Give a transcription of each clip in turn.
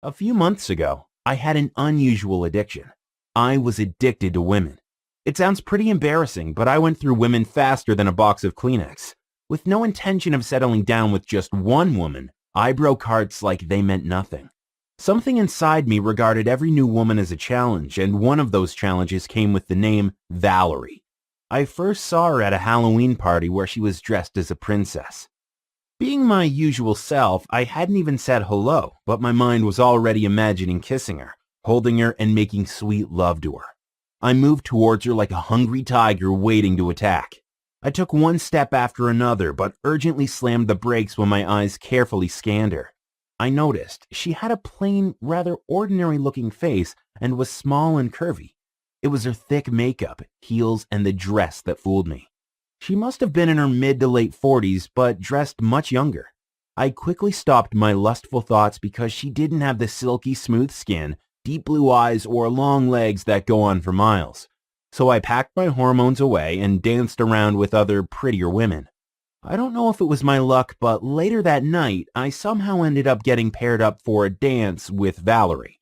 A few months ago, I had an unusual addiction. I was addicted to women. It sounds pretty embarrassing, but I went through women faster than a box of Kleenex. With no intention of settling down with just one woman, I broke hearts like they meant nothing. Something inside me regarded every new woman as a challenge, and one of those challenges came with the name Valerie. I first saw her at a Halloween party where she was dressed as a princess. Being my usual self, I hadn't even said hello, but my mind was already imagining kissing her, holding her, and making sweet love to her. I moved towards her like a hungry tiger waiting to attack. I took one step after another, but urgently slammed the brakes when my eyes carefully scanned her. I noticed she had a plain, rather ordinary-looking face and was small and curvy. It was her thick makeup, heels, and the dress that fooled me. She must have been in her mid to late 40s, but dressed much younger. I quickly stopped my lustful thoughts because she didn't have the silky smooth skin, deep blue eyes, or long legs that go on for miles. So I packed my hormones away and danced around with other prettier women. I don't know if it was my luck, but later that night, I somehow ended up getting paired up for a dance with Valerie.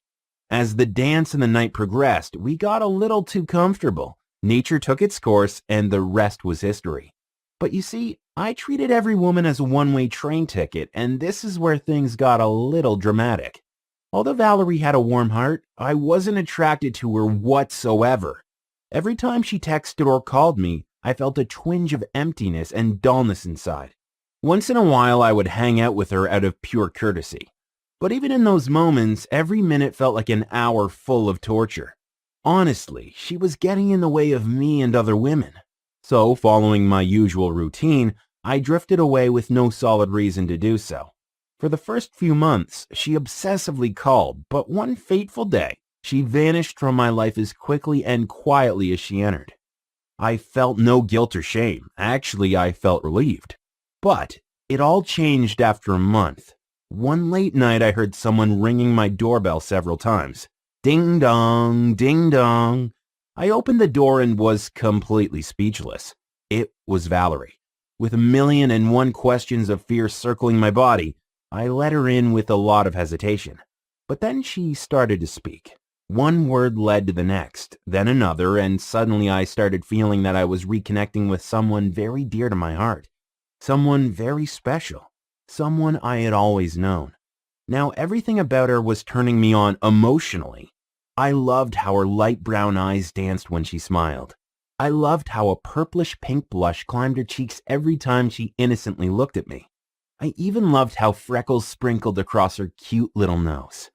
As the dance and the night progressed, we got a little too comfortable. Nature took its course, and the rest was history. But you see, I treated every woman as a one-way train ticket, and this is where things got a little dramatic. Although Valerie had a warm heart, I wasn't attracted to her whatsoever. Every time she texted or called me, I felt a twinge of emptiness and dullness inside. Once in a while, I would hang out with her out of pure courtesy. But even in those moments, every minute felt like an hour full of torture. Honestly, she was getting in the way of me and other women. So, following my usual routine, I drifted away with no solid reason to do so. For the first few months, she obsessively called, but one fateful day, she vanished from my life as quickly and quietly as she entered. I felt no guilt or shame. Actually, I felt relieved. But it all changed after a month. One late night, I heard someone ringing my doorbell several times. Ding dong, ding dong. I opened the door and was completely speechless. It was Valerie. With 1,000,001 questions of fear circling my body, I let her in with a lot of hesitation. But then she started to speak. One word led to the next, then another, and suddenly I started feeling that I was reconnecting with someone very dear to my heart. Someone very special. Someone I had always known. Now everything about her was turning me on emotionally. I loved how her light brown eyes danced when she smiled. I loved how a purplish pink blush climbed her cheeks every time she innocently looked at me. I even loved how freckles sprinkled across her cute little nose.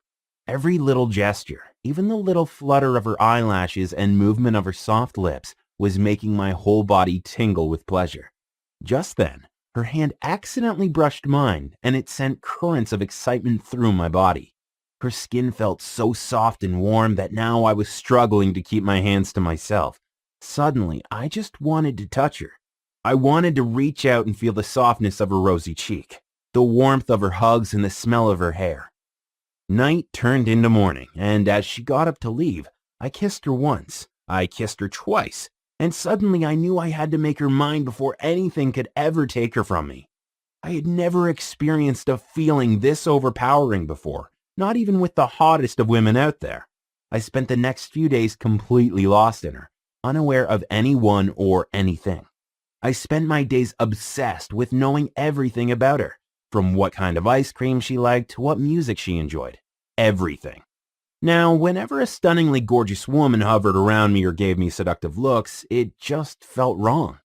Every little gesture, even the little flutter of her eyelashes and movement of her soft lips, was making my whole body tingle with pleasure. Just then, her hand accidentally brushed mine, and it sent currents of excitement through my body. Her skin felt so soft and warm that now I was struggling to keep my hands to myself. Suddenly, I just wanted to touch her. I wanted to reach out and feel the softness of her rosy cheek, the warmth of her hugs, and the smell of her hair. Night turned into morning, and as she got up to leave, I kissed her once. I kissed her twice. And suddenly I knew I had to make her mine before anything could ever take her from me. I had never experienced a feeling this overpowering before, not even with the hottest of women out there. I spent the next few days completely lost in her, unaware of anyone or anything. I spent my days obsessed with knowing everything about her, from what kind of ice cream she liked to what music she enjoyed. Everything. Now, whenever a stunningly gorgeous woman hovered around me or gave me seductive looks, it just felt wrong.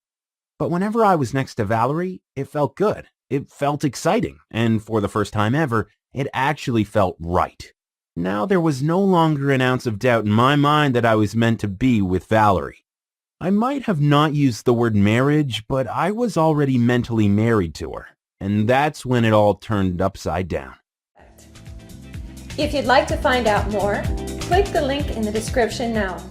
But whenever I was next to Valerie, it felt good. It felt exciting, and for the first time ever, it actually felt right. Now there was no longer an ounce of doubt in my mind that I was meant to be with Valerie. I might have not used the word marriage, but I was already mentally married to her, and that's when it all turned upside down. If you'd like to find out more, click the link in the description now.